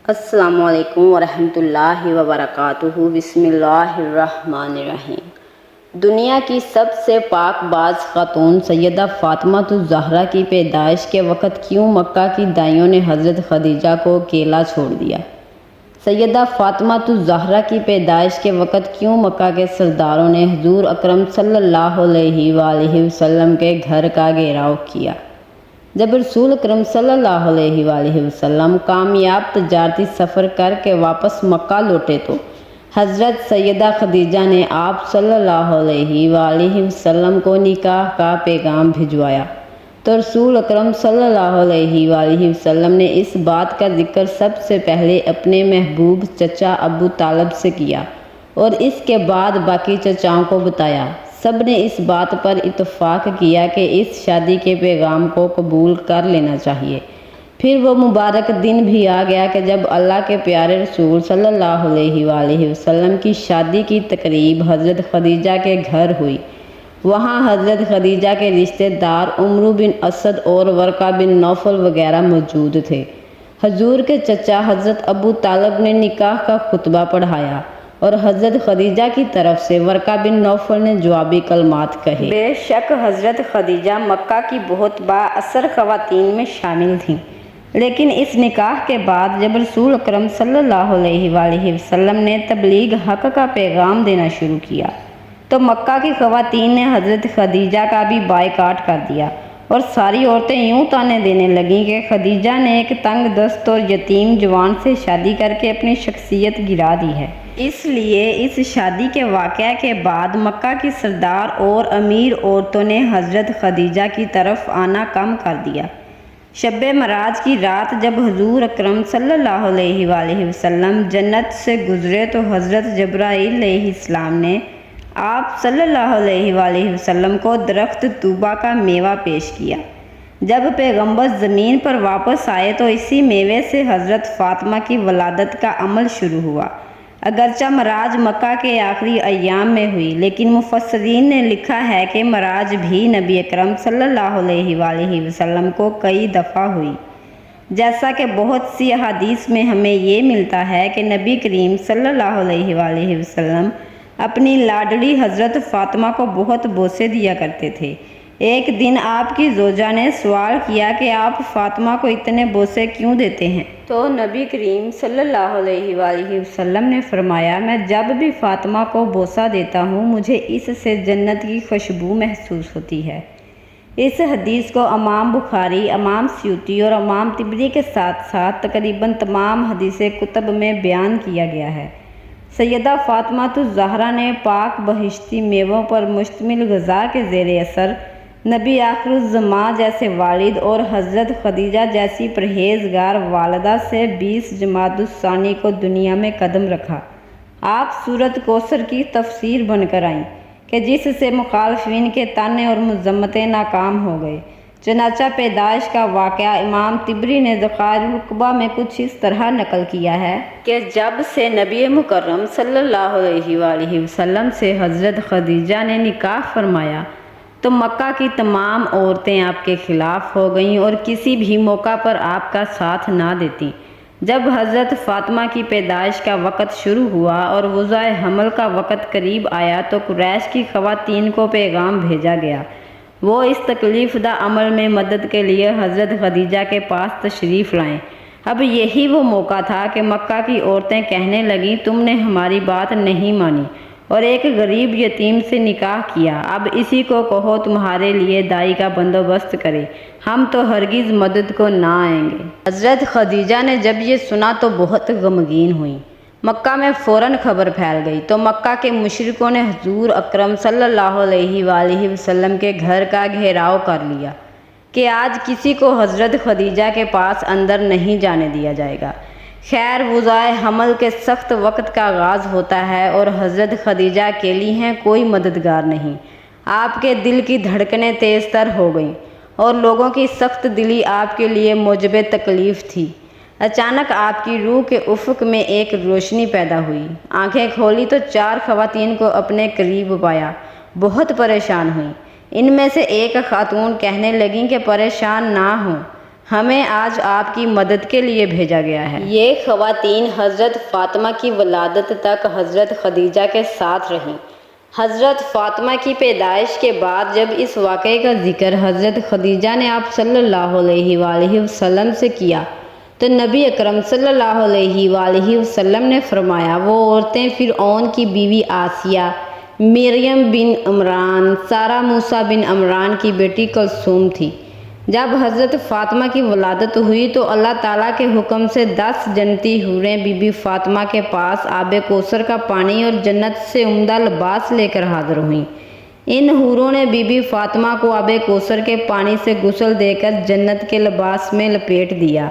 السلام علیکم ورحمۃ اللہ وبرکاتہ۔ بسم اللہ الرحمن الرحیم۔ دنیا کی سب سے پاک باز خاتون سیدہ فاطمہ الزہرا کی پیدائش کے وقت کیوں مکہ کی دائیوں نے حضرت خدیجہ کو اکیلا چھوڑ دیا؟ سیدہ فاطمہ الزہرا کی پیدائش کے وقت کیوں مکہ کے سرداروں نے حضور اکرم صلی اللہ علیہ وآلہ وسلم کے گھر کا گھیراؤ کیا؟ جب رسول اکرم صلی اللہ علیہ وآلہ وسلم کامیاب تجارتی سفر کر کے واپس مکہ لوٹے تو حضرت سیدہ خدیجہ نے آپ صلی اللہ علیہ وآلہ وسلم کو نکاح کا پیغام بھجوایا تو رسول اکرم صلی اللہ علیہ وآلہ وسلم نے اس بات کا ذکر سب سے پہلے اپنے محبوب چچا ابو طالب سے کیا اور اس کے بعد باقی چچاؤں کو بتایا۔ سب نے اس بات پر اتفاق کیا کہ اس شادی کے پیغام کو قبول کر لینا چاہیے۔ پھر وہ مبارک دن بھی آ گیا کہ جب اللہ کے پیارے رسول صلی اللہ علیہ وآلہ وسلم کی شادی کی تقریب حضرت خدیجہ کے گھر ہوئی۔ وہاں حضرت خدیجہ کے رشتہ دار عمرو بن اسد اور ورقہ بن نوفل وغیرہ موجود تھے۔ حضور کے چچا حضرت ابو طالب نے نکاح کا خطبہ پڑھایا اور حضرت خدیجہ کی طرف سے ورقہ بن نوفل نے جوابی کلمات کہے۔ بے شک حضرت خدیجہ مکہ کی بہت بااثر خواتین میں شامل تھیں، لیکن اس نکاح کے بعد جب رسول اکرم صلی اللہ علیہ وآلہ وسلم نے تبلیغ حق کا پیغام دینا شروع کیا تو مکہ کی خواتین نے حضرت خدیجہ کا بھی بائیکاٹ کر دیا اور ساری عورتیں یوں تانے دینے لگیں کہ خدیجہ نے ایک تنگ دست اور یتیم جوان سے شادی کر کے اپنی شخصیت گرا دی ہے۔ اس لیے اس شادی کے واقعہ کے بعد مکہ کی سردار اور امیر عورتوں نے حضرت خدیجہ کی طرف آنا کم کر دیا۔ شب معراج کی رات جب حضور اکرم صلی اللہ علیہ وآلہ وسلم جنت سے گزرے تو حضرت جبرائیل علیہ السلام نے آپ صلی اللہ علیہ وآلہ وسلم کو درخت طوبہ کا میوہ پیش کیا۔ جب پیغمبر زمین پر واپس آئے تو اسی میوے سے حضرت فاطمہ کی ولادت کا عمل شروع ہوا۔ اگرچہ معراج مکہ کے آخری ایام میں ہوئی، لیکن مفسرین نے لکھا ہے کہ معراج بھی نبی اکرم صلی اللہ علیہ وآلہ وسلم کو کئی دفعہ ہوئی، جیسا کہ بہت سی احادیث میں ہمیں یہ ملتا ہے کہ نبی کریم صلی اللہ علیہ وآلہ وسلم اپنی لاڈلی حضرت فاطمہ کو بہت بوسے دیا کرتے تھے۔ ایک دن آپ کی زوجہ نے سوال کیا کہ آپ فاطمہ کو اتنے بوسے کیوں دیتے ہیں؟ تو نبی کریم صلی اللہ علیہ وآلہ وسلم نے فرمایا، میں جب بھی فاطمہ کو بوسہ دیتا ہوں مجھے اس سے جنت کی خوشبو محسوس ہوتی ہے۔ اس حدیث کو امام بخاری، امام سیوطی اور امام طبری کے ساتھ ساتھ تقریباً تمام حدیث کتب میں بیان کیا گیا ہے۔ سیدہ فاطمہ الزہرا نے پاک بہشتی میووں پر مشتمل غذا کے زیر اثر نبی آخر الزماں جیسے والد اور حضرت خدیجہ جیسی پرہیزگار والدہ سے 20 جمادی الثانی کو دنیا میں قدم رکھا۔ آپ سورۃ کوثر کی تفسیر بن کر آئیں کہ جس سے مخالفین کے طعنے اور مذمتیں ناکام ہو گئے۔ چنانچہ پیدائش کا واقعہ امام طبری نے ذخائر العقبہ میں کچھ اس طرح نقل کیا ہے کہ جب سے نبی مکرم صلی اللہ علیہ وآلہ وسلم سے حضرت خدیجہ نے نکاح فرمایا تو مکہ کی تمام عورتیں آپ کے خلاف ہو گئیں اور کسی بھی موقع پر آپ کا ساتھ نہ دیتیں۔ جب حضرت فاطمہ کی پیدائش کا وقت شروع ہوا اور وضع حمل کا وقت قریب آیا تو قریش کی خواتین کو پیغام بھیجا گیا وہ اس تکلیف دہ عمل میں مدد کے لیے حضرت خدیجہ کے پاس تشریف لائیں۔ اب یہی وہ موقع تھا کہ مکہ کی عورتیں کہنے لگیں، تم نے ہماری بات نہیں مانی اور ایک غریب یتیم سے نکاح کیا، اب اسی کو کہو تمہارے لیے دائی کا بندوبست کرے، ہم تو ہرگز مدد کو نہ آئیں گے۔ حضرت خدیجہ نے جب یہ سنا تو بہت غمگین ہوئیں۔ مکہ میں فوراً خبر پھیل گئی تو مکہ کے مشرکوں نے حضور اکرم صلی اللہ علیہ وآلہ وسلم کے گھر کا گھیراؤ کر لیا کہ آج کسی کو حضرت خدیجہ کے پاس اندر نہیں جانے دیا جائے گا۔ خیر، وضع حمل کے سخت وقت کا آغاز ہوتا ہے اور حضرت خدیجہ اکیلی ہیں، کوئی مددگار نہیں۔ آپ کے دل کی دھڑکنیں تیز تر ہو گئیں اور لوگوں کی سخت دلی آپ کے لیے موجب تکلیف تھی۔ اچانک آپ کی روح کے افق میں ایک روشنی پیدا ہوئی، آنکھیں کھولی تو 4 خواتین کو اپنے قریب پایا، بہت پریشان ہوئیں۔ ان میں سے ایک خاتون کہنے لگیں کہ پریشان نہ ہوں، ہمیں آج آپ کی مدد کے لیے بھیجا گیا ہے۔ یہ خواتین حضرت فاطمہ کی ولادت تک حضرت خدیجہ کے ساتھ رہیں۔ حضرت فاطمہ کی پیدائش کے بعد جب اس واقعے کا ذکر حضرت خدیجہ نے آپ صلی اللہ علیہ وآلہ وسلم سے کیا تو نبی اکرم صلی اللہ علیہ وآلہ وسلم نے فرمایا، وہ عورتیں فرعون کی بیوی آسیہ، مریم بن عمران، سارہ موسیٰ بن عمران کی بیٹی کلثوم تھی۔ جب حضرت فاطمہ کی ولادت ہوئی تو اللہ تعالیٰ کے حکم سے 10 جنتی حوریں بی بی فاطمہ کے پاس آب کوثر کا پانی اور جنت سے عمدہ لباس لے کر حاضر ہوئیں۔ ان حوروں نے بی بی فاطمہ کو آب کوثر کے پانی سے غسل دے کر جنت کے لباس میں لپیٹ دیا۔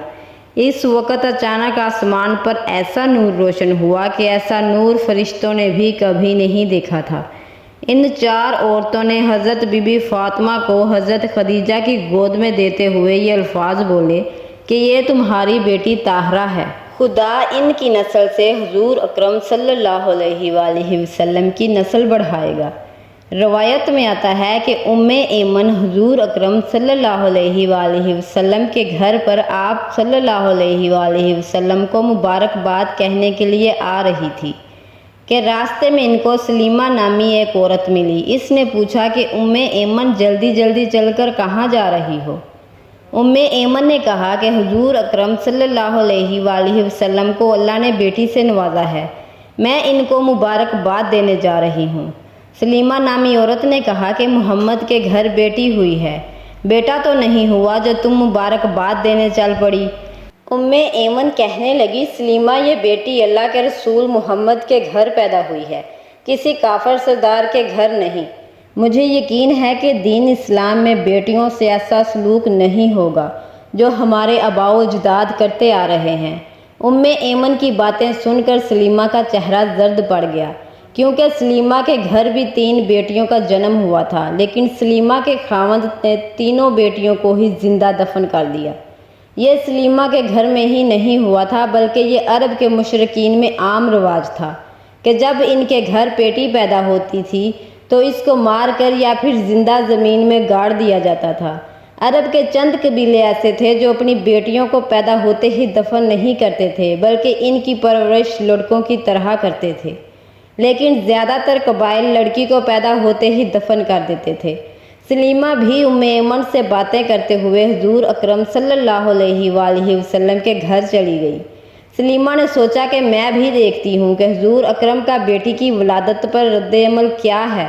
اس وقت اچانک آسمان پر ایسا نور روشن ہوا کہ ایسا نور فرشتوں نے بھی کبھی نہیں دیکھا تھا۔ ان 4 عورتوں نے حضرت بی بی فاطمہ کو حضرت خدیجہ کی گود میں دیتے ہوئے یہ الفاظ بولے کہ یہ تمہاری بیٹی طاہرہ ہے۔ خدا ان کی نسل سے حضور اکرم صلی اللہ علیہ وآلہ وسلم کی نسل بڑھائے گا۔ روایت میں آتا ہے کہ ایمن حضور اکرم صلی اللہ علیہ وآلہ وسلم کے گھر پر آپ صلی اللہ علیہ وآلہ وسلم کو مبارکباد کہنے کے لیے آ رہی تھی کہ راستے میں ان کو سلیمہ نامی ایک عورت ملی۔ اس نے پوچھا کہ ایمن جلدی جلدی چل کر کہاں جا رہی ہو؟ ایمن نے کہا کہ حضور اکرم صلی اللہ علیہ وآلہ وسلم کو اللہ نے بیٹی سے نوازا ہے، میں ان کو مبارکباد دینے جا رہی ہوں۔ سلیمہ نامی عورت نے کہا کہ محمد کے گھر بیٹی ہوئی ہے، بیٹا تو نہیں ہوا جو تم مبارکباد دینے چل پڑی۔ ایمن کہنے لگی، سلیمہ یہ بیٹی اللہ کے رسول محمد کے گھر پیدا ہوئی ہے، کسی کافر سردار کے گھر نہیں۔ مجھے یقین ہے کہ دین اسلام میں بیٹیوں سے ایسا سلوک نہیں ہوگا جو ہمارے آباء و اجداد کرتے آ رہے ہیں۔ ایمن کی باتیں سن کر سلیمہ کا چہرہ زرد پڑ گیا، کیونکہ سلیمہ کے گھر بھی 3 بیٹیوں کا جنم ہوا تھا، لیکن سلیمہ کے خاوند نے تینوں بیٹیوں کو ہی زندہ دفن کر دیا۔ یہ سلیمہ کے گھر میں ہی نہیں ہوا تھا بلکہ یہ عرب کے مشرکین میں عام رواج تھا کہ جب ان کے گھر بیٹی پیدا ہوتی تھی تو اس کو مار کر یا پھر زندہ زمین میں گاڑ دیا جاتا تھا۔ عرب کے چند قبیلے ایسے تھے جو اپنی بیٹیوں کو پیدا ہوتے ہی دفن نہیں کرتے تھے بلکہ ان کی پرورش لڑکوں کی طرح کرتے تھے، لیکن زیادہ تر قبائل لڑکی کو پیدا ہوتے ہی دفن کر دیتے تھے۔ سلیمہ بھی ایمن سے باتیں کرتے ہوئے حضور اکرم صلی اللہ علیہ وآلہ وسلم کے گھر چلی گئی۔ سلیمہ نے سوچا کہ میں بھی دیکھتی ہوں کہ حضور اکرم کا بیٹی کی ولادت پر رد عمل کیا ہے۔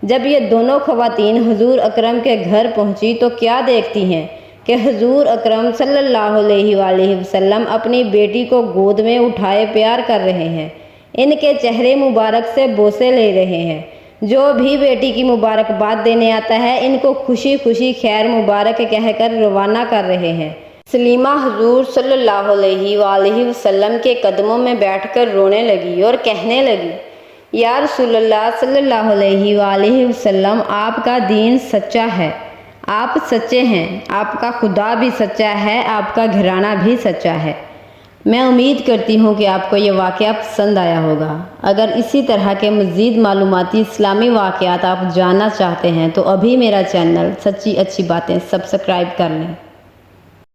جب یہ دونوں خواتین حضور اکرم کے گھر پہنچی تو کیا دیکھتی ہیں کہ حضور اکرم صلی اللہ علیہ وآلہ وسلم اپنی بیٹی کو گود میں اٹھائے پیار کر رہے ہیں، ان کے چہرے مبارک سے بوسے لے رہے ہیں۔ جو بھی بیٹی کی مبارکباد دینے آتا ہے ان کو خوشی خوشی خیر مبارک کہہ کر روانہ کر رہے ہیں۔ سلیمہ حضور صلی اللہ علیہ وآلہ وسلم کے قدموں میں بیٹھ کر رونے لگی اور کہنے لگی، یا رسول اللہ صلی اللہ علیہ وآلہ وسلم، آپ کا دین سچا ہے، آپ سچے ہیں، آپ کا خدا بھی سچا ہے، آپ کا گھرانہ بھی سچا ہے۔ میں امید کرتی ہوں کہ آپ کو یہ واقعہ پسند آیا ہوگا۔ اگر اسی طرح کے مزید معلوماتی اسلامی واقعات آپ جاننا چاہتے ہیں تو ابھی میرا چینل سچی اچھی باتیں سبسکرائب کر لیں۔